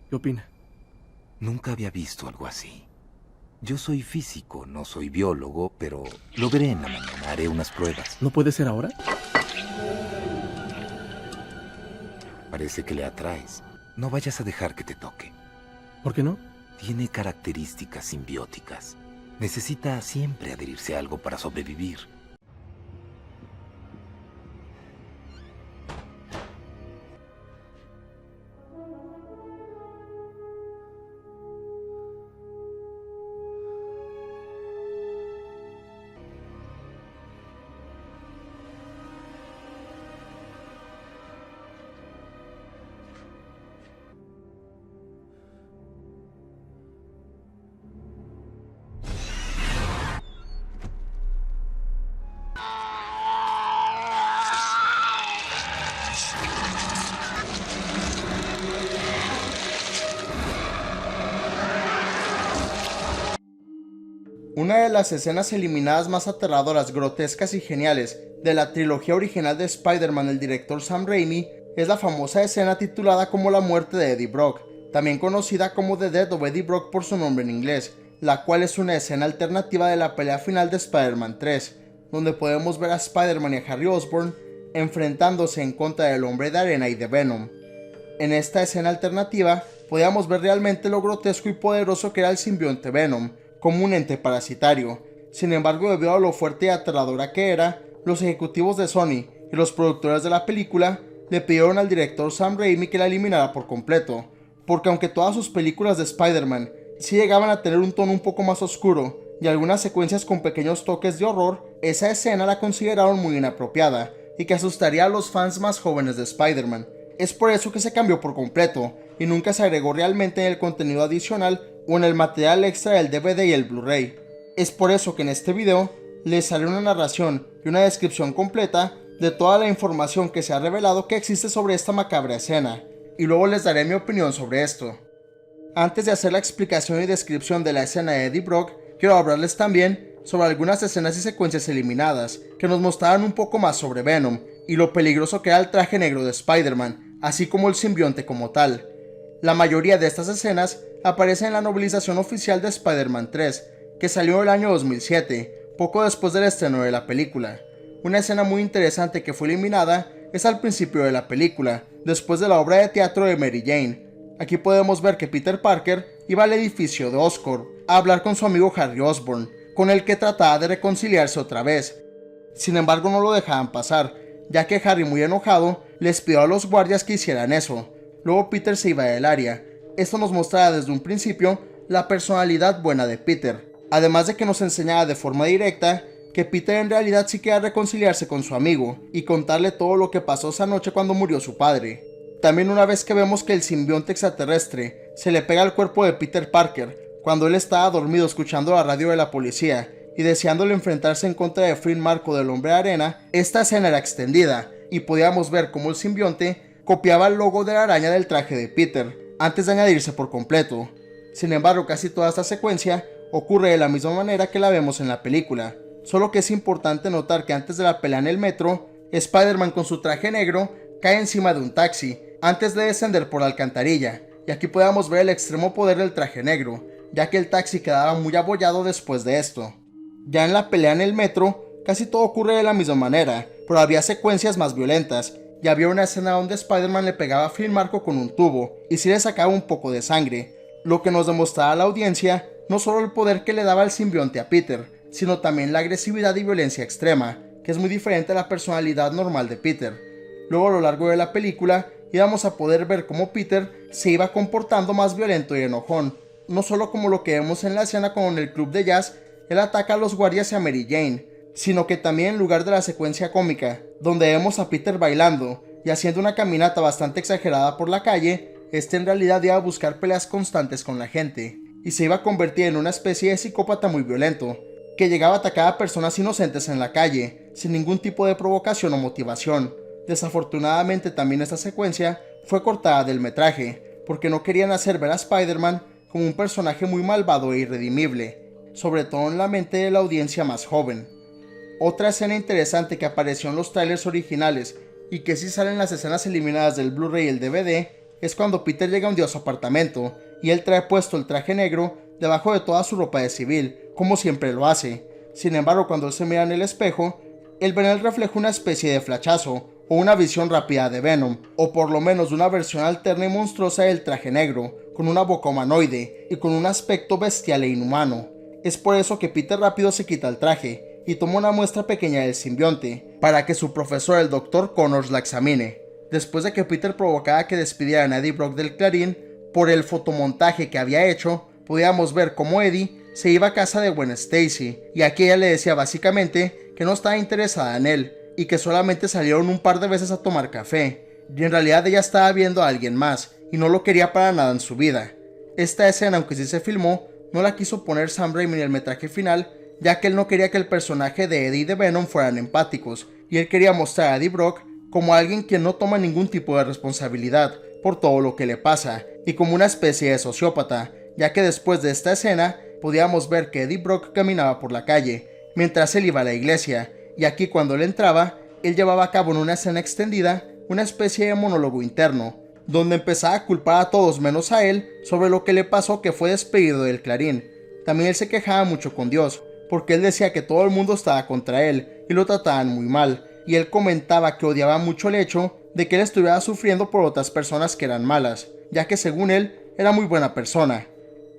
¿Qué opina? Nunca había visto algo así. Yo soy físico, no soy biólogo, pero lo veré en la mañana, haré unas pruebas. ¿No puede ser ahora? Parece que le atraes. No vayas a dejar que te toque. ¿Por qué no? Tiene características simbióticas. Necesita siempre adherirse a algo para sobrevivir. Una de las escenas eliminadas más aterradoras, grotescas y geniales de la trilogía original de Spider-Man del director Sam Raimi es la famosa escena titulada como la muerte de Eddie Brock, también conocida como The Death of Eddie Brock por su nombre en inglés, la cual es una escena alternativa de la pelea final de Spider-Man 3, donde podemos ver a Spider-Man y a Harry Osborn enfrentándose en contra del Hombre de Arena y de Venom. En esta escena alternativa podíamos ver realmente lo grotesco y poderoso que era el simbionte Venom, como un ente parasitario. Sin embargo, debido a lo fuerte y aterradora que era, los ejecutivos de Sony y los productores de la película le pidieron al director Sam Raimi que la eliminara por completo, porque aunque todas sus películas de Spider-Man sí llegaban a tener un tono un poco más oscuro y algunas secuencias con pequeños toques de horror, esa escena la consideraron muy inapropiada y que asustaría a los fans más jóvenes de Spider-Man. Es por eso que se cambió por completo y nunca se agregó realmente en el contenido adicional o en el material extra del DVD y el Blu-ray. Es por eso que en este video les sale una narración y una descripción completa de toda la información que se ha revelado que existe sobre esta macabra escena, y luego les daré mi opinión sobre esto. Antes de hacer la explicación y descripción de la escena de Eddie Brock, quiero hablarles también sobre algunas escenas y secuencias eliminadas que nos mostraban un poco más sobre Venom y lo peligroso que era el traje negro de Spider-Man, así como el simbionte como tal. La mayoría de estas escenas aparecen en la novelización oficial de Spider-Man 3, que salió en el año 2007, poco después del estreno de la película. Una escena muy interesante que fue eliminada es al principio de la película, después de la obra de teatro de Mary Jane. Aquí podemos ver que Peter Parker iba al edificio de Oscorp a hablar con su amigo Harry Osborn, con el que trataba de reconciliarse otra vez. Sin embargo, no lo dejaban pasar, ya que Harry, muy enojado, les pidió a los guardias que hicieran eso. Luego Peter se iba del área. Esto nos mostraba desde un principio la personalidad buena de Peter, además de que nos enseñaba de forma directa que Peter en realidad sí quería reconciliarse con su amigo y contarle todo lo que pasó esa noche cuando murió su padre. También una vez que vemos que el simbionte extraterrestre se le pega al cuerpo de Peter Parker cuando él estaba dormido escuchando la radio de la policía y deseándole enfrentarse en contra de Flynn Marco del Hombre de Arena, esta escena era extendida y podíamos ver cómo el simbionte copiaba el logo de la araña del traje de Peter antes de añadirse por completo. Sin embargo, casi toda esta secuencia ocurre de la misma manera que la vemos en la película, solo que es importante notar que antes de la pelea en el metro, Spider-Man con su traje negro cae encima de un taxi antes de descender por la alcantarilla, y aquí podemos ver el extremo poder del traje negro, ya que el taxi quedaba muy abollado después de esto. Ya en la pelea en el metro, casi todo ocurre de la misma manera, pero había secuencias más violentas, y había una escena donde Spider-Man le pegaba a Flynn Marco con un tubo, y sí le sacaba un poco de sangre, lo que nos demostraba a la audiencia no solo el poder que le daba el simbionte a Peter, sino también la agresividad y violencia extrema, que es muy diferente a la personalidad normal de Peter. Luego a lo largo de la película íbamos a poder ver cómo Peter se iba comportando más violento y enojón, no solo como lo que vemos en la escena con el club de jazz, él ataca a los guardias y a Mary Jane, sino que también en lugar de la secuencia cómica, donde vemos a Peter bailando y haciendo una caminata bastante exagerada por la calle, este en realidad iba a buscar peleas constantes con la gente, y se iba a convertir en una especie de psicópata muy violento, que llegaba a atacar a personas inocentes en la calle, sin ningún tipo de provocación o motivación. Desafortunadamente también esta secuencia fue cortada del metraje, porque no querían hacer ver a Spider-Man como un personaje muy malvado e irredimible, sobre todo en la mente de la audiencia más joven. Otra escena interesante que apareció en los trailers originales y que sí salen en las escenas eliminadas del Blu-ray y el DVD es cuando Peter llega un día a su apartamento y él trae puesto el traje negro debajo de toda su ropa de civil, como siempre lo hace. Sin embargo, cuando él se mira en el espejo, él ve en el reflejo una especie de flachazo o una visión rápida de Venom, o por lo menos de una versión alterna y monstruosa del traje negro, con una boca humanoide y con un aspecto bestial e inhumano. Es por eso que Peter rápido se quita el traje y toma una muestra pequeña del simbionte para que su profesor, el Dr. Connors, la examine. Después de que Peter provocara que despidieran a Eddie Brock del Clarín por el fotomontaje que había hecho, podíamos ver cómo Eddie se iba a casa de Gwen Stacy, y aquí ella le decía básicamente que no estaba interesada en él y que solamente salieron un par de veces a tomar café, y en realidad ella estaba viendo a alguien más y no lo quería para nada en su vida. Esta escena, aunque sí se filmó, no la quiso poner Sam Raimi en el metraje final, ya que él no quería que el personaje de Eddie y de Venom fueran empáticos, y él quería mostrar a Eddie Brock como alguien quien no toma ningún tipo de responsabilidad por todo lo que le pasa, y como una especie de sociópata, ya que después de esta escena podíamos ver que Eddie Brock caminaba por la calle, mientras él iba a la iglesia, y aquí cuando él entraba, él llevaba a cabo en una escena extendida una especie de monólogo interno, donde empezaba a culpar a todos menos a él sobre lo que le pasó que fue despedido del Clarín. También él se quejaba mucho con Dios, porque él decía que todo el mundo estaba contra él y lo trataban muy mal, y él comentaba que odiaba mucho el hecho de que él estuviera sufriendo por otras personas que eran malas, ya que según él era muy buena persona.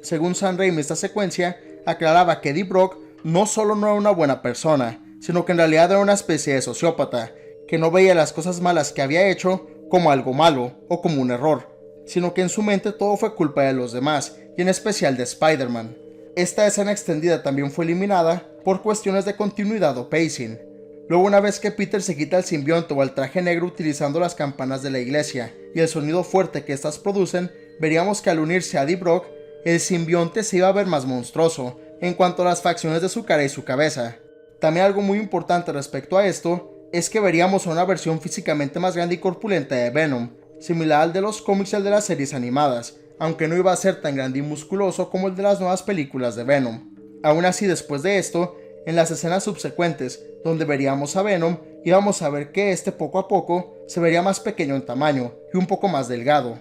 Según Sam Raimi, esta secuencia aclaraba que Eddie Brock no solo no era una buena persona, sino que en realidad era una especie de sociópata, que no veía las cosas malas que había hecho como algo malo o como un error, sino que en su mente todo fue culpa de los demás, y en especial de Spider-Man. Esta escena extendida también fue eliminada por cuestiones de continuidad o pacing. Luego, una vez que Peter se quita el simbionte o el traje negro utilizando las campanas de la iglesia y el sonido fuerte que estas producen, veríamos que al unirse a Eddie Brock, el simbionte se iba a ver más monstruoso en cuanto a las facciones de su cara y su cabeza. También algo muy importante respecto a esto es que veríamos una versión físicamente más grande y corpulenta de Venom, similar al de los cómics y al de las series animadas, aunque no iba a ser tan grande y musculoso como el de las nuevas películas de Venom. Aún así, después de esto, en las escenas subsecuentes donde veríamos a Venom, íbamos a ver que este poco a poco se vería más pequeño en tamaño y un poco más delgado.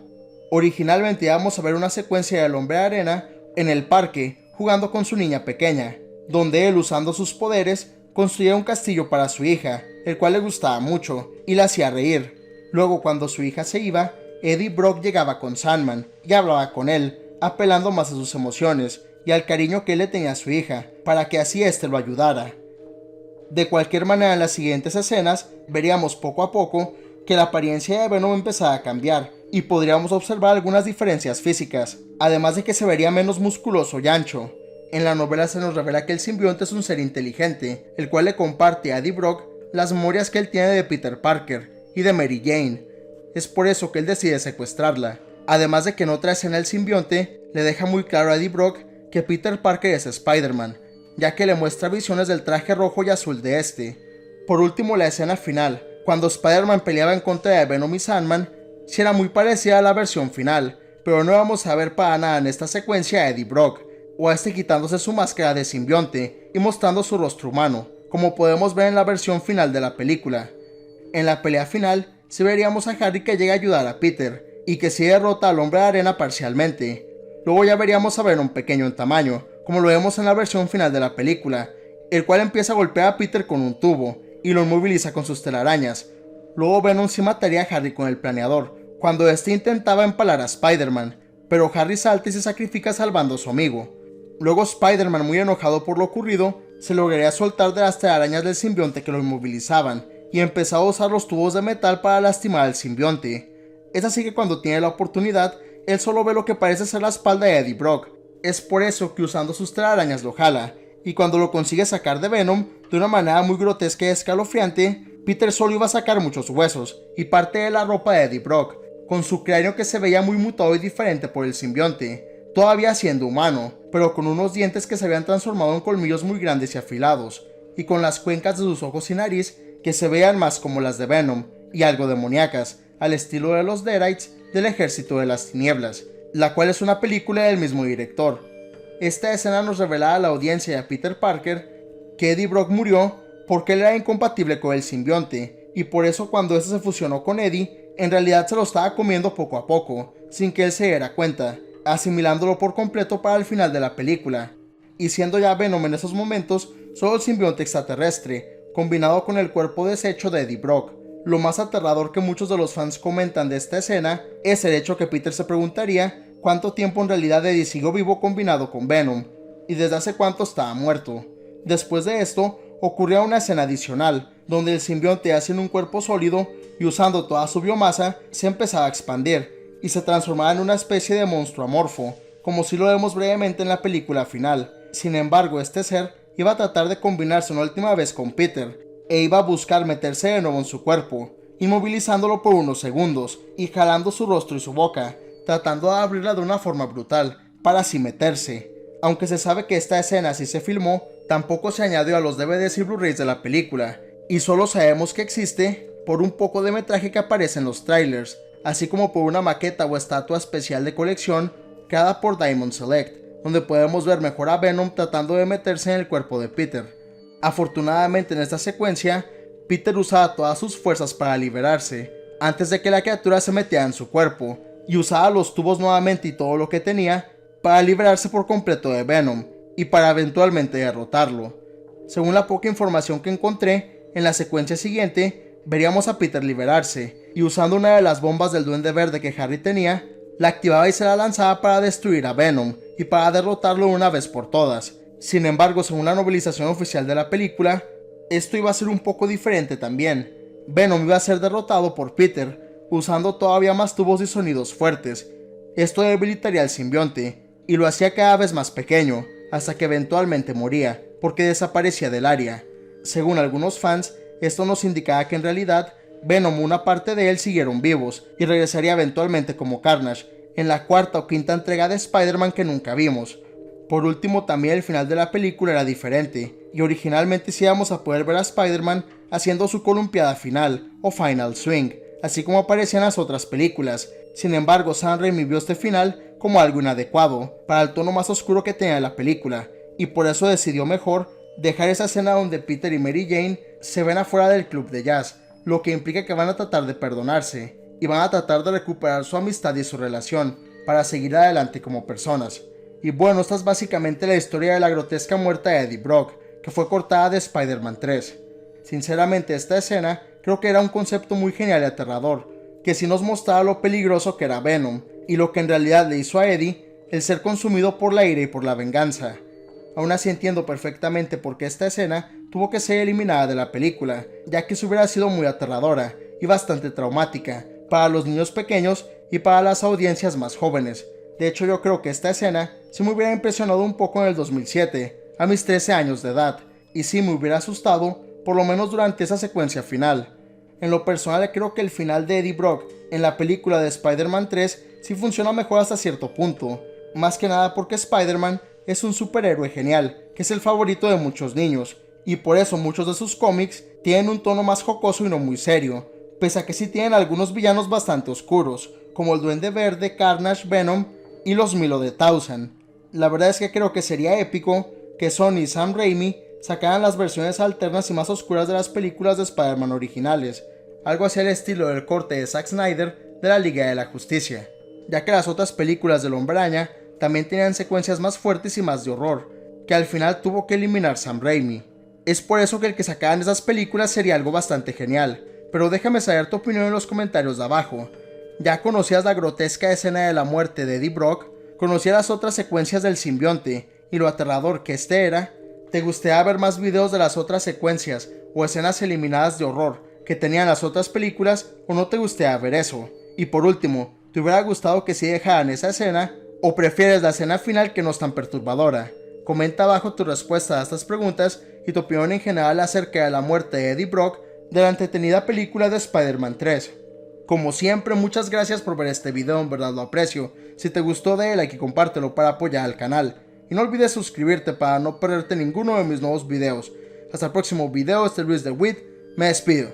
Originalmente íbamos a ver una secuencia del Hombre de Arena en el parque jugando con su niña pequeña, donde él, usando sus poderes, construía un castillo para su hija, el cual le gustaba mucho y la hacía reír. Luego, cuando su hija se iba, Eddie Brock llegaba con Sandman y hablaba con él, apelando más a sus emociones y al cariño que él le tenía a su hija, para que así éste lo ayudara. De cualquier manera, en las siguientes escenas veríamos poco a poco que la apariencia de Venom empezaba a cambiar y podríamos observar algunas diferencias físicas, además de que se vería menos musculoso y ancho. En la novela se nos revela que el simbionte es un ser inteligente, el cual le comparte a Eddie Brock las memorias que él tiene de Peter Parker y de Mary Jane. Es por eso que él decide secuestrarla, además de que en otra escena el simbionte le deja muy claro a Eddie Brock que Peter Parker es Spider-Man, ya que le muestra visiones del traje rojo y azul de este. Por último, la escena final, cuando Spider-Man peleaba en contra de Venom y Sandman, sí era muy parecida a la versión final, pero no vamos a ver para nada en esta secuencia a Eddie Brock, o a este quitándose su máscara de simbionte y mostrando su rostro humano, como podemos ver en la versión final de la película. En la pelea final, sí veríamos a Harry que llega a ayudar a Peter, y que sí derrota al Hombre de Arena parcialmente. Luego ya veríamos a Venom pequeño en tamaño, como lo vemos en la versión final de la película, el cual empieza a golpear a Peter con un tubo, y lo inmoviliza con sus telarañas. Luego Venom sí mataría a Harry con el planeador, cuando este intentaba empalar a Spider-Man, pero Harry salta y se sacrifica salvando a su amigo. Luego Spider-Man, muy enojado por lo ocurrido, se lograría soltar de las telarañas del simbionte que lo inmovilizaban, y empezó a usar los tubos de metal para lastimar al simbionte. Es así que cuando tiene la oportunidad, él solo ve lo que parece ser la espalda de Eddie Brock. Es por eso que usando sus telarañas lo jala, y cuando lo consigue sacar de Venom, de una manera muy grotesca y escalofriante, Peter solo iba a sacar muchos huesos y parte de la ropa de Eddie Brock, con su cráneo que se veía muy mutado y diferente por el simbionte, todavía siendo humano, pero con unos dientes que se habían transformado en colmillos muy grandes y afilados, y con las cuencas de sus ojos y nariz que se veían más como las de Venom, y algo demoníacas, al estilo de los Deadites del Ejército de las Tinieblas, la cual es una película del mismo director. Esta escena nos revela a la audiencia y a Peter Parker que Eddie Brock murió porque él era incompatible con el simbionte, y por eso cuando este se fusionó con Eddie, en realidad se lo estaba comiendo poco a poco, sin que él se diera cuenta, asimilándolo por completo para el final de la película, y siendo ya Venom en esos momentos solo el simbionte extraterrestre, combinado con el cuerpo deshecho de Eddie Brock. Lo más aterrador que muchos de los fans comentan de esta escena es el hecho que Peter se preguntaría cuánto tiempo en realidad Eddie siguió vivo combinado con Venom, y desde hace cuánto estaba muerto. Después de esto, ocurría una escena adicional, donde el simbionte haciendo un cuerpo sólido y usando toda su biomasa, se empezaba a expandir, y se transformaba en una especie de monstruo amorfo, como si lo vemos brevemente en la película final. Sin embargo, este ser iba a tratar de combinarse una última vez con Peter, e iba a buscar meterse de nuevo en su cuerpo, inmovilizándolo por unos segundos, y jalando su rostro y su boca, tratando de abrirla de una forma brutal, para así meterse. Aunque se sabe que esta escena sí se filmó, tampoco se añadió a los DVDs y Blu-rays de la película, y solo sabemos que existe por un poco de metraje que aparece en los trailers, así como por una maqueta o estatua especial de colección creada por Diamond Select, donde podemos ver mejor a Venom tratando de meterse en el cuerpo de Peter. Afortunadamente en esta secuencia, Peter usaba todas sus fuerzas para liberarse, antes de que la criatura se metiera en su cuerpo, y usaba los tubos nuevamente y todo lo que tenía para liberarse por completo de Venom, y para eventualmente derrotarlo. Según la poca información que encontré, en la secuencia siguiente, veríamos a Peter liberarse, y usando una de las bombas del Duende Verde que Harry tenía, la activaba y se la lanzaba para destruir a Venom, y para derrotarlo de una vez por todas. Sin embargo, según la novelización oficial de la película, esto iba a ser un poco diferente también. Venom iba a ser derrotado por Peter, usando todavía más tubos y sonidos fuertes. Esto debilitaría al simbionte, y lo hacía cada vez más pequeño, hasta que eventualmente moría, porque desaparecía del área. Según algunos fans, esto nos indicaba que en realidad Venom o una parte de él siguieron vivos, y regresaría eventualmente como Carnage, en la cuarta o quinta entrega de Spider-Man que nunca vimos. Por último, también el final de la película era diferente, y originalmente sí íbamos a poder ver a Spider-Man haciendo su columpiada final, o Final Swing, así como aparecía en las otras películas. Sin embargo, Sam Raimi vio este final como algo inadecuado, para el tono más oscuro que tenía la película, y por eso decidió mejor dejar esa escena donde Peter y Mary Jane se ven afuera del club de jazz, lo que implica que van a tratar de perdonarse, y van a tratar de recuperar su amistad y su relación, para seguir adelante como personas. Y bueno, esta es básicamente la historia de la grotesca muerte de Eddie Brock, que fue cortada de Spider-Man 3. Sinceramente, esta escena creo que era un concepto muy genial y aterrador, que sí nos mostraba lo peligroso que era Venom, y lo que en realidad le hizo a Eddie el ser consumido por la ira y por la venganza. Aún así entiendo perfectamente por qué esta escena tuvo que ser eliminada de la película, ya que se hubiera sido muy aterradora y bastante traumática para los niños pequeños y para las audiencias más jóvenes. De hecho, yo creo que esta escena sí me hubiera impresionado un poco en el 2007, a mis 13 años de edad, y sí me hubiera asustado, por lo menos durante esa secuencia final. En lo personal creo que el final de Eddie Brock en la película de Spider-Man 3 sí funciona mejor hasta cierto punto, más que nada porque Spider-Man es un superhéroe genial, que es el favorito de muchos niños, y por eso muchos de sus cómics tienen un tono más jocoso y no muy serio, pese a que sí tienen algunos villanos bastante oscuros, como el Duende Verde, Carnage, Venom y los Milo de Thousand. La verdad es que creo que sería épico que Sony y Sam Raimi sacaran las versiones alternas y más oscuras de las películas de Spider-Man originales, algo hacia el estilo del corte de Zack Snyder de la Liga de la Justicia, ya que las otras películas del Hombre Araña también tenían secuencias más fuertes y más de horror, que al final tuvo que eliminar Sam Raimi. Es por eso que el que sacaran esas películas sería algo bastante genial, pero déjame saber tu opinión en los comentarios de abajo. ¿Ya conocías la grotesca escena de la muerte de Eddie Brock? ¿Conocías las otras secuencias del simbionte y lo aterrador que este era? ¿Te gustaría ver más videos de las otras secuencias o escenas eliminadas de horror que tenían las otras películas, o no te gustaría ver eso? Y por último, ¿te hubiera gustado que sí dejaran esa escena o prefieres la escena final que no es tan perturbadora? Comenta abajo tu respuesta a estas preguntas y tu opinión en general acerca de la muerte de Eddie Brock de la entretenida película de Spider-Man 3. Como siempre, muchas gracias por ver este video, en verdad lo aprecio. Si te gustó, dale like y compártelo para apoyar al canal. Y no olvides suscribirte para no perderte ninguno de mis nuevos videos. Hasta el próximo video, este es Luis de Wit, me despido.